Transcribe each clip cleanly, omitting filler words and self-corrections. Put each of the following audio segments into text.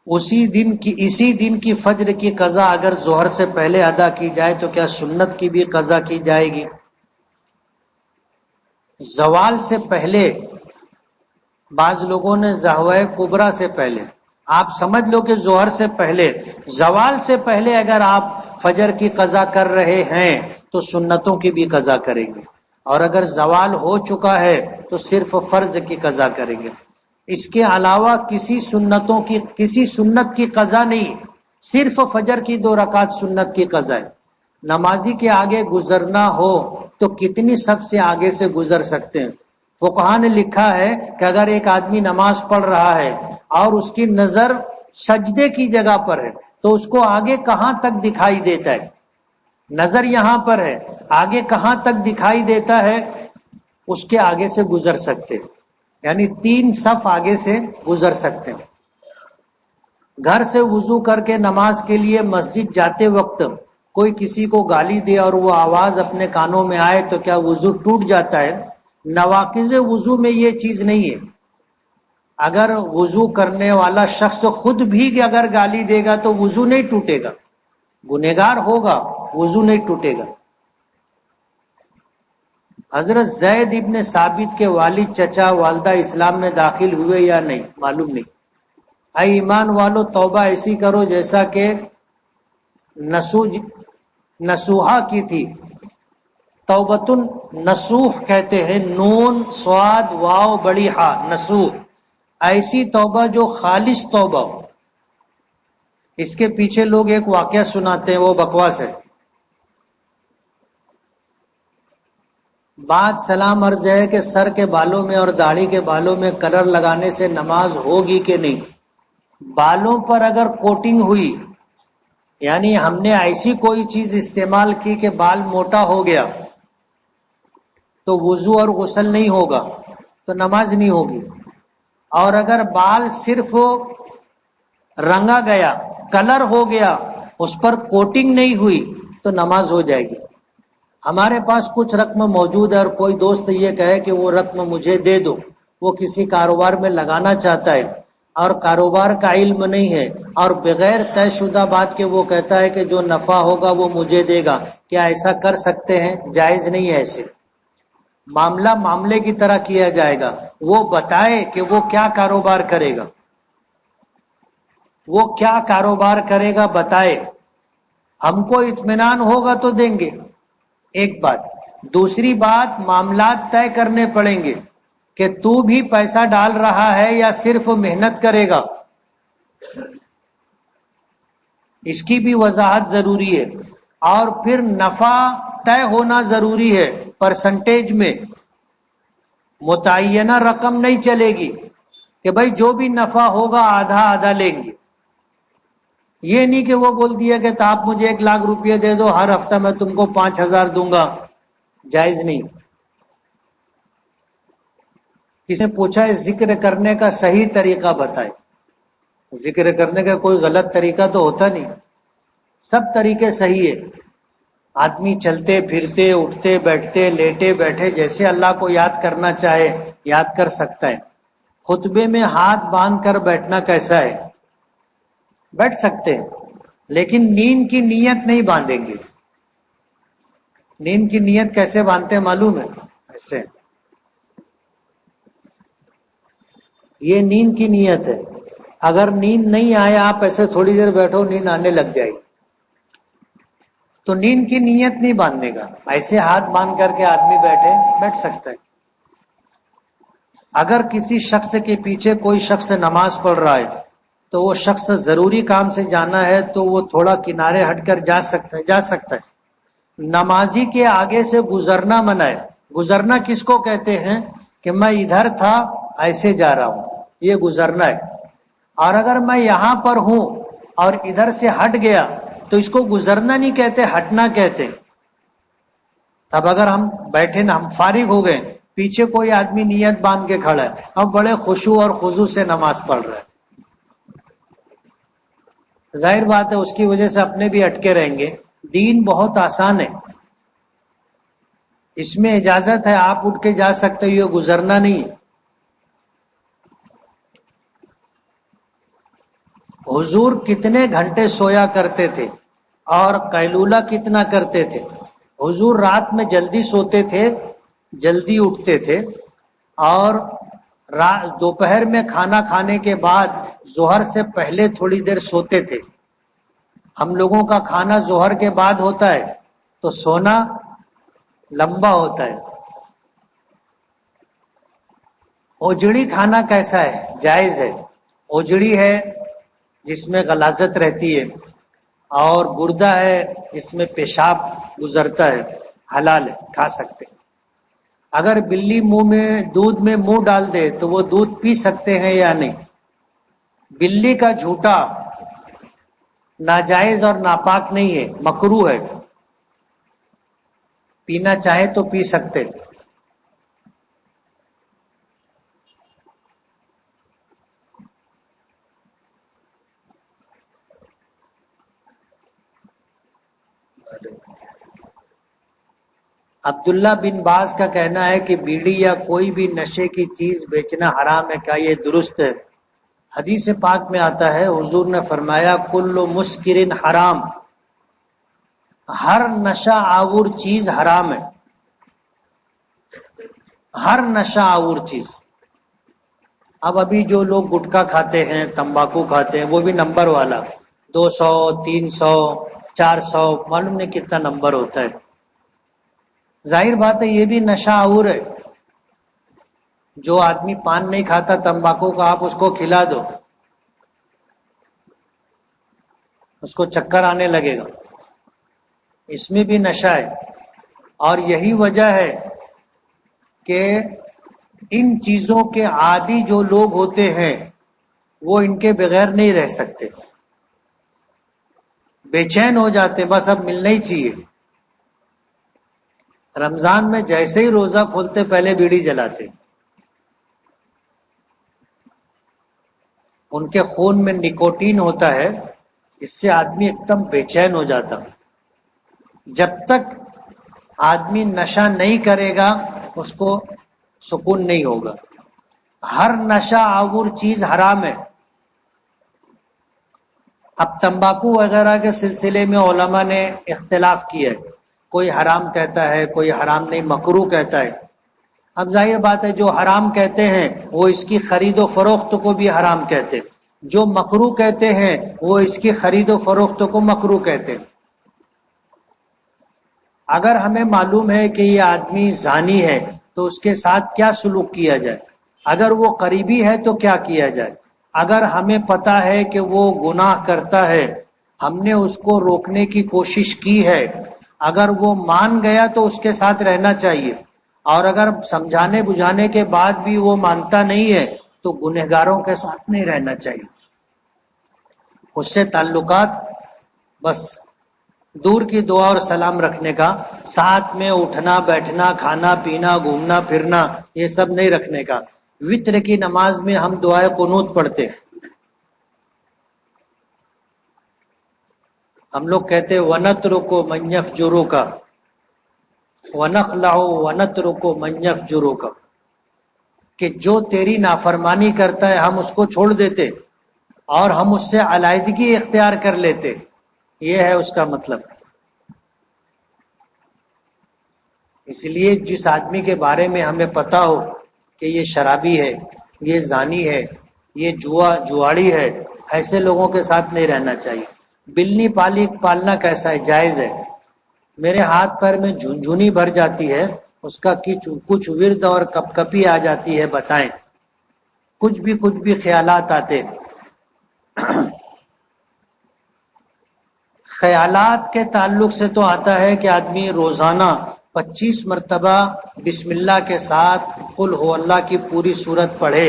اسی دن کی فجر کی قضا اگر ظہر سے پہلے ادا کی جائے تو کیا سنت کی بھی قضا کی جائے گی؟ زوال سے پہلے، بعض لوگوں نے زہوہ کبریٰ سے پہلے، آپ سمجھ لو کہ ظہر سے پہلے، زوال سے پہلے اگر آپ فجر کی قضا کر رہے ہیں تو سنتوں کی بھی قضا کریں گے، اور اگر زوال ہو چکا ہے تو صرف فرض کی قضا کریں گے۔ اس کے علاوہ کسی سنت کی قضا نہیں، صرف فجر کی 2 رکعت سنت کی قضا ہے۔ نمازی کے آگے گزرنا ہو تو کتنی صف سے آگے سے گزر سکتے ہیں؟ فقہا نے لکھا ہے کہ اگر ایک آدمی نماز پڑھ رہا ہے اور اس کی نظر سجدے کی جگہ پر ہے تو اس کو آگے کہاں تک دکھائی دیتا ہے؟ نظر یہاں پر ہے، آگے کہاں تک دکھائی دیتا ہے؟ اس کے آگے سے گزر سکتے ہیں، یعنی 3 صف آگے سے گزر سکتے ہیں۔ گھر سے وضو کر کے نماز کے لیے مسجد جاتے وقت کوئی کسی کو گالی دے اور وہ آواز اپنے کانوں میں آئے تو کیا وضو ٹوٹ جاتا ہے؟ نواقض وضو میں یہ چیز نہیں ہے۔ اگر وضو کرنے والا شخص خود بھی اگر گالی دے گا تو وضو نہیں ٹوٹے گا، گنہگار ہوگا، وضو نہیں ٹوٹے گا۔ حضرت زید ابن ثابت کے والد چچا والدہ اسلام میں داخل ہوئے یا نہیں؟ معلوم نہیں۔ اے ایمان والو، توبہ ایسی کرو جیسا کہ نسوحہ کی تھی۔ توبۃ النصوح کہتے ہیں، نون صاد واو بڑی ہا، نصوح، ایسی توبہ جو خالص توبہ ہو۔ اس کے پیچھے لوگ ایک واقعہ سناتے ہیں، وہ بکواس ہے۔ بات سلام عرض ہے کہ سر کے بالوں میں اور داڑھی کے بالوں میں کلر لگانے سے نماز ہوگی کہ نہیں؟ بالوں پر اگر کوٹنگ ہوئی، یعنی ہم نے ایسی کوئی چیز استعمال کی کہ بال موٹا ہو گیا، تو وضو اور غسل نہیں ہوگا، تو نماز نہیں ہوگی۔ اور اگر بال صرف رنگا گیا، کلر ہو گیا، اس پر کوٹنگ نہیں ہوئی تو نماز ہو جائے گی۔ ہمارے پاس کچھ رقم موجود ہے اور کوئی دوست یہ کہے کہ وہ رقم مجھے دے دو، وہ کسی کاروبار میں لگانا چاہتا ہے اور کاروبار کا علم نہیں ہے، اور بغیر طے شدہ بات کے وہ کہتا ہے کہ جو نفع ہوگا وہ مجھے دے گا، کیا ایسا کر سکتے ہیں؟ جائز نہیں ہے ایسے۔ معاملہ معاملے کی طرح کیا جائے گا، وہ بتائے کہ وہ کیا کاروبار کرے گا، وہ کیا کاروبار کرے گا بتائے، ہم کو اطمینان ہوگا تو دیں گے، ایک بات۔ دوسری بات، معاملات طے کرنے پڑیں گے کہ تو بھی پیسہ ڈال رہا ہے یا صرف محنت کرے گا، اس کی بھی وضاحت ضروری ہے۔ اور پھر نفع طے ہونا ضروری ہے، پرسنٹیج میں، متعینہ رقم نہیں چلے گی کہ بھائی جو بھی نفع ہوگا آدھا آدھا لیں گے۔ یہ نہیں کہ وہ بول دیا کہ آپ مجھے 1 لاکھ روپیہ دے دو، ہر ہفتہ میں تم کو 5,000 دوں گا، جائز نہیں۔ کسی نے پوچھا ہے ذکر کرنے کا صحیح طریقہ بتائے۔ ذکر کرنے کا کوئی غلط طریقہ تو ہوتا نہیں، سب طریقے صحیح ہے۔ آدمی چلتے پھرتے، اٹھتے بیٹھتے، لیٹے بیٹھے، جیسے اللہ کو یاد کرنا چاہے یاد کر سکتا ہے۔ خطبے میں ہاتھ باندھ کر بیٹھنا کیسا ہے؟ بیٹھ سکتے ہیں، لیکن نیند کی نیت نہیں باندھیں گے۔ نیند کی نیت کیسے باندھتے ہیں معلوم ہے؟ ایسے، یہ نیند کی نیت ہے۔ اگر نیند نہیں آئے، آپ ایسے تھوڑی دیر بیٹھو، نیند آنے لگ جائے گی، تو نیند کی نیت نہیں باندھنے کا، ایسے ہاتھ باندھ کر کے آدمی بیٹھ سکتا ہے۔ اگر کسی شخص کے پیچھے کوئی شخص نماز پڑھ رہا ہے تو وہ شخص ضروری کام سے جانا ہے تو وہ تھوڑا کنارے ہٹ کر جا سکتا ہے۔ نمازی کے آگے سے گزرنا منع ہے۔ گزرنا کس کو کہتے ہیں؟ کہ میں ادھر تھا، ایسے جا رہا ہوں، یہ گزرنا ہے۔ اور اگر میں یہاں پر ہوں اور ادھر سے ہٹ گیا تو اس کو گزرنا نہیں کہتے، ہٹنا کہتے۔ اب اگر ہم بیٹھے نا، ہم فارغ ہو گئے، پیچھے کوئی آدمی نیت باندھ کے کھڑا ہے، اب بڑے خشوع اور خضوع سے نماز پڑھ رہا ہے، ظاہر بات ہے اس کی وجہ سے اپنے بھی اٹکے رہیں گے۔ دین بہت آسان ہے، اس میں اجازت ہے، آپ اٹھ کے جا سکتے ہو، یہ گزرنا نہیں ہے۔ حضور کتنے گھنٹے سویا کرتے تھے اور قیلولہ کتنا کرتے تھے؟ حضور رات میں جلدی سوتے تھے، جلدی اٹھتے تھے، اور دوپہر میں کھانا کھانے کے بعد ظہر سے پہلے تھوڑی دیر سوتے تھے۔ ہم لوگوں کا کھانا ظہر کے بعد ہوتا ہے تو سونا لمبا ہوتا ہے۔ اوجڑی کھانا کیسا ہے؟ جائز ہے۔ اوجڑی ہے جس میں غلاظت رہتی ہے، اور گردہ ہے جس میں پیشاب گزرتا ہے، حلال ہے، کھا سکتے۔ اگر بلی منہ میں دودھ میں منہ ڈال دے تو وہ دودھ پی سکتے ہیں یا نہیں؟ بلی کا جھوٹا ناجائز اور ناپاک نہیں ہے، مکروہ ہے، پینا چاہے تو پی سکتے۔ عبداللہ بن باز کا کہنا ہے کہ بیڑی یا کوئی بھی نشے کی چیز بیچنا حرام ہے، کیا یہ درست ہے؟ حدیث پاک میں آتا ہے، حضور نے فرمایا کل مسکرن حرام، ہر نشہ آور چیز حرام ہے، ہر نشہ آور چیز۔ اب ابھی جو لوگ گٹکا کھاتے ہیں، تمباکو کھاتے ہیں، وہ بھی نمبر والا، 200 300 400، معلوم نہیں کتنا نمبر ہوتا ہے۔ ظاہر بات ہے یہ بھی نشہ آور ہے۔ جو آدمی پان نہیں کھاتا تمباکو کا، آپ اس کو کھلا دو، اس کو چکر آنے لگے گا، اس میں بھی نشہ ہے۔ اور یہی وجہ ہے کہ ان چیزوں کے عادی جو لوگ ہوتے ہیں وہ ان کے بغیر نہیں رہ سکتے، بے چین ہو جاتے، بس اب ملنا ہی چاہیے۔ رمضان میں جیسے ہی روزہ کھولتے پہلے بیڑی جلاتے، ان کے خون میں نکوٹین ہوتا ہے، اس سے آدمی ایک دم بے چین ہو جاتا۔ جب تک آدمی نشہ نہیں کرے گا اس کو سکون نہیں ہوگا۔ ہر نشہ آور چیز حرام ہے۔ اب تمباکو وغیرہ کے سلسلے میں علماء نے اختلاف کیا ہے، کوئی حرام کہتا ہے، کوئی حرام نہیں، مکروہ کہتا ہے۔ اب ظاہر بات ہے جو حرام کہتے ہیں وہ اس کی خرید و فروخت کو بھی حرام کہتے ہیں، جو مکروہ کہتے ہیں وہ اس کی خرید و فروخت کو مکروہ کہتے ہیں۔ اگر ہمیں معلوم ہے کہ یہ آدمی زانی ہے تو اس کے ساتھ کیا سلوک کیا جائے؟ اگر وہ قریبی ہے تو کیا کیا جائے؟ اگر ہمیں پتا ہے کہ وہ گناہ کرتا ہے، ہم نے اس کو روکنے کی کوشش کی ہے، اگر وہ مان گیا تو اس کے ساتھ رہنا چاہیے، اور اگر سمجھانے بجھانے کے بعد بھی وہ مانتا نہیں ہے تو گنہگاروں کے ساتھ نہیں رہنا چاہیے، اس سے تعلقات بس دور کی دعا اور سلام رکھنے کا، ساتھ میں اٹھنا بیٹھنا کھانا پینا گھومنا پھرنا یہ سب نہیں رکھنے کا۔ وتر کی نماز میں ہم دعائے قنوت پڑھتے ہیں، ہم لوگ کہتے وَنَتْرُكُ مَن يَفْجُرُكَ وَنَخْلَعُ وَنَتْرُكُ مَن يَفْجُرُكَ، کہ جو تیری نافرمانی کرتا ہے ہم اس کو چھوڑ دیتے اور ہم اس سے علیحدگی اختیار کر لیتے، یہ ہے اس کا مطلب۔ اس لیے جس آدمی کے بارے میں ہمیں پتا ہو کہ یہ شرابی ہے، یہ زانی ہے، یہ جواڑی ہے، ایسے لوگوں کے ساتھ نہیں رہنا چاہیے۔ بلی پالنا کیسا ہے؟ جائز ہے۔ میرے ہاتھ پیر میں جھنجھنی بھر جاتی ہے، اس کا کچھ ورد اور کپ کپی آ جاتی ہے، بتائیں، کچھ بھی خیالات آتے۔ خیالات کے تعلق سے تو آتا ہے کہ آدمی روزانہ 25 مرتبہ بسم اللہ کے ساتھ قل ہو اللہ کی پوری سورت پڑھے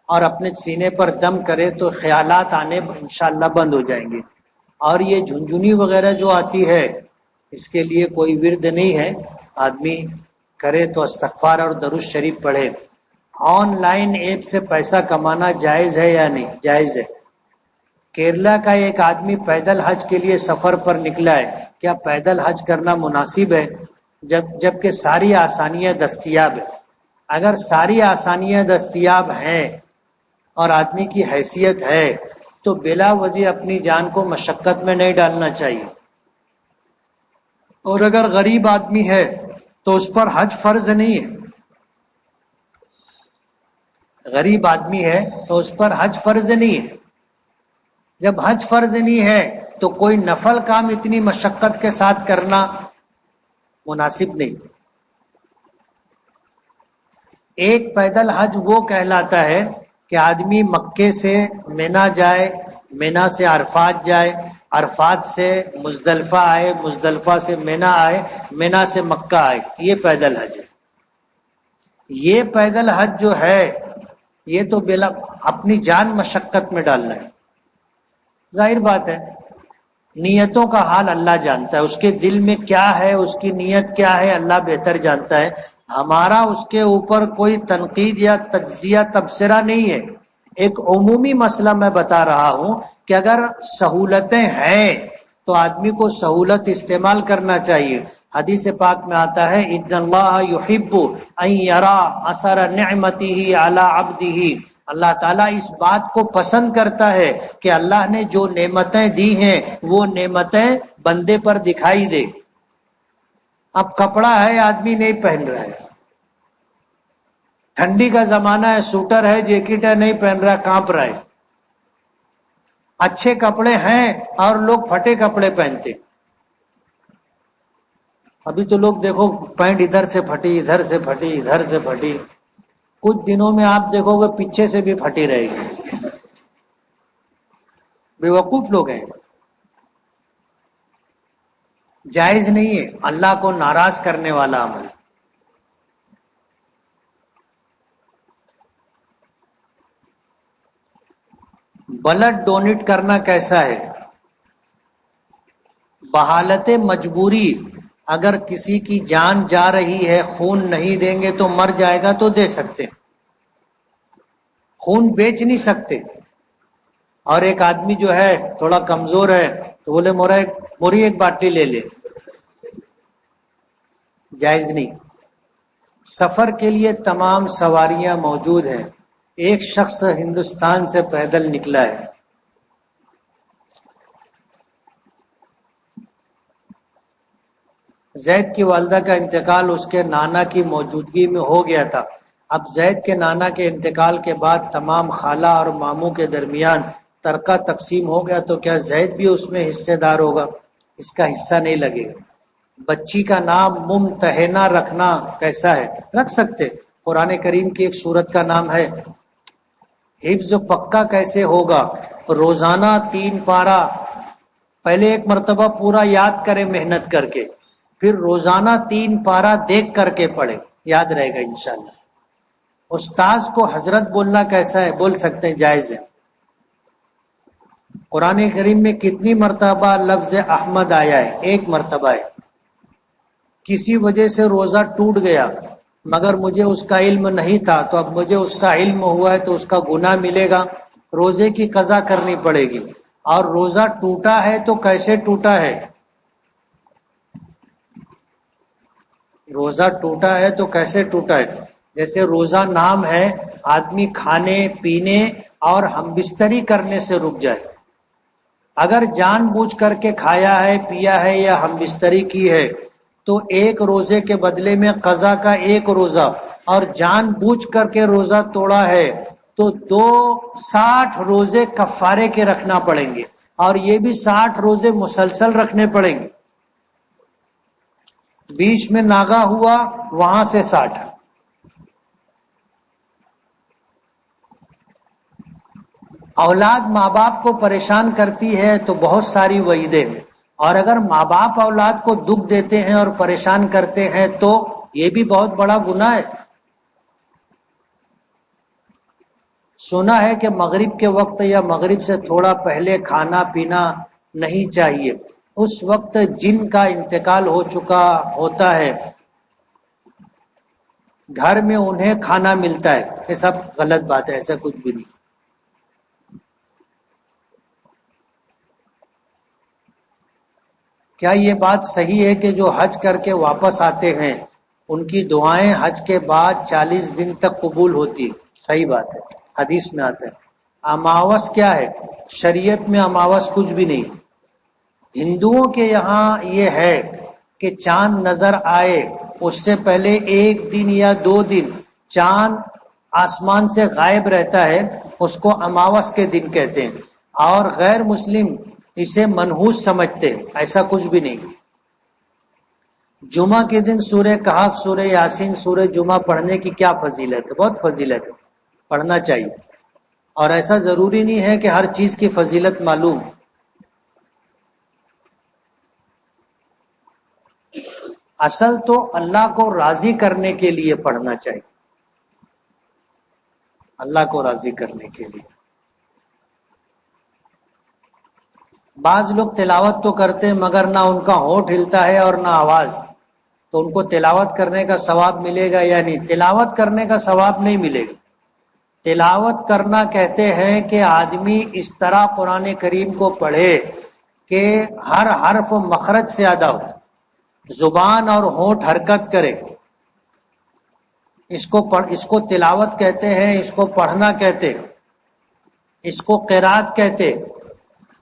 اور اپنے سینے پر دم کرے تو خیالات آنے انشاءاللہ بند ہو جائیں گے۔ اور یہ جھنجھنی وغیرہ جو آتی ہے اس کے لیے کوئی ورد نہیں ہے، آدمی کرے تو استغفار اور درود شریف پڑھے۔ آن لائن ایپ سے پیسہ کمانا جائز ہے یا نہیں؟ جائز ہے۔ کیرلا کا ایک آدمی پیدل حج کے لیے سفر پر نکلا ہے، کیا پیدل حج کرنا مناسب ہے؟ جبکہ ساری آسانیاں دستیاب ہیں۔ اگر ساری آسانیاں دستیاب ہیں اور آدمی کی حیثیت ہے تو بلا وجہ اپنی جان کو مشقت میں نہیں ڈالنا چاہیے. اور اگر غریب آدمی ہے تو اس پر حج فرض نہیں ہے. غریب آدمی ہے تو اس پر حج فرض نہیں ہے. جب حج فرض نہیں ہے تو کوئی نفل کام اتنی مشقت کے ساتھ کرنا مناسب نہیں. ایک پیدل حج وہ کہلاتا ہے کہ آدمی مکے سے مینا جائے، مینا سے عرفات جائے، عرفات سے مزدلفہ آئے، مزدلفہ سے مینا آئے، مینا سے مکہ آئے. یہ پیدل حج ہے. یہ پیدل حج جو ہے یہ تو بلا اپنی جان مشقت میں ڈالنا ہے. ظاہر بات ہے نیتوں کا حال اللہ جانتا ہے، اس کے دل میں کیا ہے، اس کی نیت کیا ہے اللہ بہتر جانتا ہے. ہمارا اس کے اوپر کوئی تنقید یا تجزیہ تبصرہ نہیں ہے. ایک عمومی مسئلہ میں بتا رہا ہوں کہ اگر سہولتیں ہیں تو آدمی کو سہولت استعمال کرنا چاہیے. حدیث پاک میں آتا ہے ان اللہ یحب ان یرا اثر نعمتہ علی عبدہ. اللہ تعالیٰ اس بات کو پسند کرتا ہے کہ اللہ نے جو نعمتیں دی ہیں وہ نعمتیں بندے پر دکھائی دے. اب کپڑا ہے آدمی نہیں پہن رہا ہے، ٹھنڈی کا زمانہ ہے، سوٹر ہے، جیکٹ ہے، نہیں پہن رہا، کانپ رہا ہے. اچھے کپڑے ہیں اور لوگ پھٹے کپڑے پہنتے. ابھی تو لوگ دیکھو پینٹ ادھر سے پھٹی، ادھر سے پھٹی، ادھر سے پھٹی. کچھ دنوں میں آپ دیکھو گے پیچھے سے بھی پھٹی رہے گی. بیوقوف لوگ ہیں. جائز نہیں ہے، اللہ کو ناراض کرنے والا عمل. بلڈ ڈونیٹ کرنا کیسا ہے؟ بحالت مجبوری اگر کسی کی جان جا رہی ہے، خون نہیں دیں گے تو مر جائے گا تو دے سکتے، خون بیچ نہیں سکتے. اور ایک آدمی جو ہے تھوڑا کمزور ہے تو بولے موری ایک باٹلی لے لے، جائز نہیں. سفر کے لیے تمام سواریاں موجود ہیں. ایک شخص ہندوستان سے پیدل نکلا ہے. زید کی والدہ کا انتقال اس کے نانا کی موجودگی میں ہو گیا تھا. اب زید کے نانا کے انتقال کے بعد تمام خالہ اور ماموں کے درمیان ترکہ تقسیم ہو گیا تو کیا زید بھی اس میں حصے دار ہوگا؟ اس کا حصہ نہیں لگے گا. بچی کا نام ممتحنہ رکھنا کیسا ہے؟ رکھ سکتے. قرآن کریم کی ایک سورت کا نام ہے. حفظ پکا کیسے ہوگا؟ روزانہ 3 پارہ پہلے ایک مرتبہ پورا یاد کرے محنت کر کے، پھر روزانہ 3 پارہ دیکھ کر کے پڑھے، یاد رہے گا انشاءاللہ. استاذ کو حضرت بولنا کیسا ہے؟ بول سکتے ہیں، جائز ہے. قرآن کریم میں کتنی مرتبہ لفظ احمد آیا ہے؟ 1 مرتبہ ہے. کسی وجہ سے روزہ ٹوٹ گیا مگر مجھے اس کا علم نہیں تھا تو اب مجھے اس کا علم ہوا ہے تو اس کا گناہ ملے گا، روزے کی قضا کرنی پڑے گی. اور روزہ ٹوٹا ہے تو کیسے ٹوٹا ہے؟ روزہ ٹوٹا ہے تو کیسے ٹوٹا ہے؟ جیسے روزہ نام ہے، آدمی کھانے پینے اور ہم بستری کرنے سے رک جائے. اگر جان بوجھ کر کے کھایا ہے، پیا ہے یا ہم بستری کی ہے تو 1 روزے کے بدلے میں قضا کا 1 روزہ، اور جان بوجھ کر کے روزہ توڑا ہے تو 60 روزے کفارے کے رکھنا پڑیں گے، اور یہ بھی 60 روزے مسلسل رکھنے پڑیں گے. بیچ میں ناغا ہوا وہاں سے 60. اولاد ماں باپ کو پریشان کرتی ہے تو بہت ساری وعیدیں ہیں، اور اگر ماں باپ اولاد کو دکھ دیتے ہیں اور پریشان کرتے ہیں تو یہ بھی بہت بڑا گناہ ہے. سنا ہے کہ مغرب کے وقت یا مغرب سے تھوڑا پہلے کھانا پینا نہیں چاہیے، اس وقت جن کا انتقال ہو چکا ہوتا ہے، گھر میں انہیں کھانا ملتا ہے. یہ سب غلط بات ہے، ایسا کچھ بھی نہیں. کیا یہ بات صحیح ہے کہ جو حج کر کے واپس آتے ہیں ان کی دعائیں حج کے بعد 40 دن تک قبول ہوتی ہے؟ صحیح بات ہے، حدیث میں آتا ہے. اماوس کیا ہے؟ شریعت میں اماوس کچھ بھی نہیں. ہندوؤں کے یہاں یہ ہے کہ چاند نظر آئے اس سے پہلے ایک دن یا 2 دن چاند آسمان سے غائب رہتا ہے، اس کو اماوس کے دن کہتے ہیں. اور غیر مسلم اسے منحوس سمجھتے ہیں، ایسا کچھ بھی نہیں. جمعہ کے دن سورہ کہف، سورہ یاسین، سورہ جمعہ پڑھنے کی کیا فضیلت ہے؟ بہت فضیلت ہے، پڑھنا چاہیے. اور ایسا ضروری نہیں ہے کہ ہر چیز کی فضیلت معلوم. اصل تو اللہ کو راضی کرنے کے لیے پڑھنا چاہیے، اللہ کو راضی کرنے کے لیے. بعض لوگ تلاوت تو کرتے ہیں مگر نہ ان کا ہونٹ ہلتا ہے اور نہ آواز، تو ان کو تلاوت کرنے کا ثواب ملے گا یا نہیں؟ تلاوت کرنے کا ثواب نہیں ملے گا. تلاوت کرنا کہتے ہیں کہ آدمی اس طرح قرآن کریم کو پڑھے کہ ہر حرف مخرج سے ادا ہو، زبان اور ہونٹ حرکت کرے. اس کو تلاوت کہتے ہیں، اس کو پڑھنا کہتے، اس کو قرات کہتے.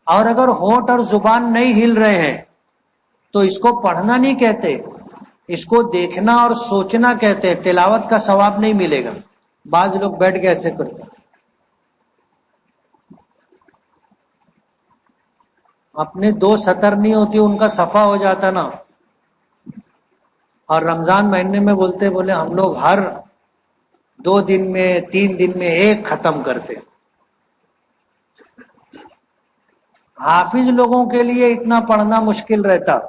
اور اگر ہونٹ اور زبان نہیں ہل رہے ہیں تو اس کو پڑھنا نہیں کہتے، اس کو دیکھنا اور سوچنا کہتے. تلاوت کا ثواب نہیں ملے گا. بعض لوگ بیٹھ کے ایسے کرتے، اپنے 2 سطر نہیں ہوتی ان کا صفحہ ہو جاتا نا. اور رمضان مہینے میں بولے ہم لوگ ہر 2 دن میں 3 دن میں ایک ختم کرتے. حافظ لوگوں کے لیے اتنا پڑھنا مشکل رہتا.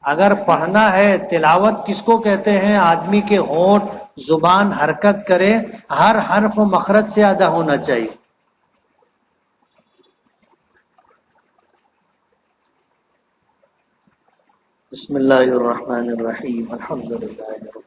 اگر پڑھنا ہے، تلاوت کس کو کہتے ہیں؟ آدمی کے ہونٹ زبان حرکت کرے، ہر حرف مخرج سے ادا ہونا چاہیے. بسم اللہ الرحمن الرحیم، الحمدللہ.